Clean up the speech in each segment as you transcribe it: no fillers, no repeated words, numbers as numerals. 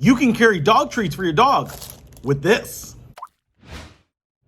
You can carry dog treats for your dog with this.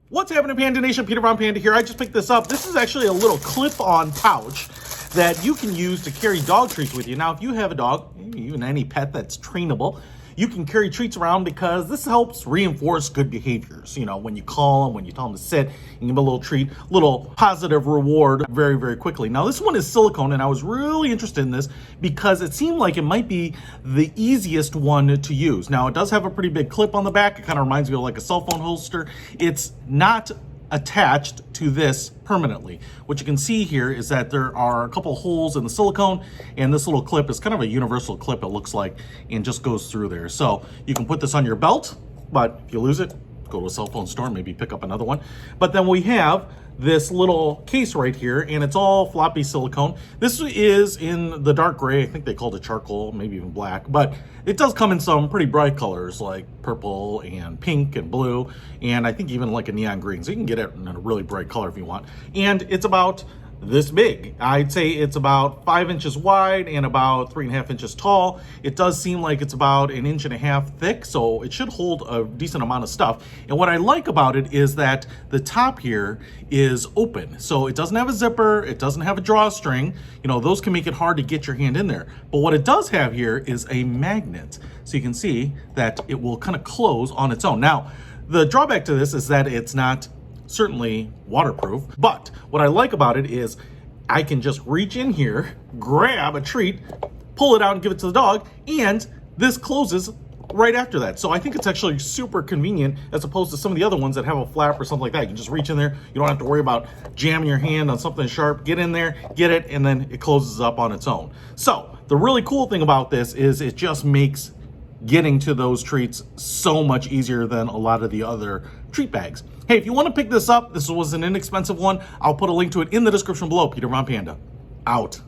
What's happening, Panda Nation? Peter Von Panda here. I just picked this up. This is actually a little clip-on pouch that you can use to carry dog treats with you. Now, if you have a dog, even any pet that's trainable, you can carry treats around because this helps reinforce good behaviors. You know, when you call them, when you tell them to sit, you give them a little treat, little positive reward very, very quickly. Now, this one is silicone, and I was really interested in this because it seemed like it might be the easiest one to use. Now, it does have a pretty big clip on the back. It kind of reminds me of like a cell phone holster. It's not attached to this permanently. What you can see here is that there are a couple holes in the silicone, and this little clip is kind of a universal clip, it looks like, and just goes through there. So you can put this on your belt, but if you lose it, go to a cell phone store, maybe pick up another one. But then we have this little case right here, and it's all floppy silicone. This is in the dark gray. I think they called it charcoal, maybe even black, but it does come in some pretty bright colors like purple and pink and blue, and I think even like a neon green. So you can get it in a really bright color if you want. And it's about this big. I'd say it's about 5 inches wide and about 3.5 inches tall. It does seem like it's about 1.5 inches thick, so it should hold a decent amount of stuff. And what I like about it is that the top here is open. So it doesn't have a zipper, it doesn't have a drawstring. You know, those can make it hard to get your hand in there. But what it does have here is a magnet. So you can see that it will kind of close on its own. Now, the drawback to this is that it's not certainly waterproof, but what I like about it is I can just reach in here, grab a treat, pull it out and give it to the dog, and this closes right after that. So I think it's actually super convenient as opposed to some of the other ones that have a flap or something like that. You can just reach in there, you don't have to worry about jamming your hand on something sharp, get in there, get it, and then it closes up on its own. So the really cool thing about this is it just makes getting to those treats so much easier than a lot of the other treat bags. Hey, if you want to pick this up, this was an inexpensive one. I'll put a link to it in the description below. Peter Von Panda, out.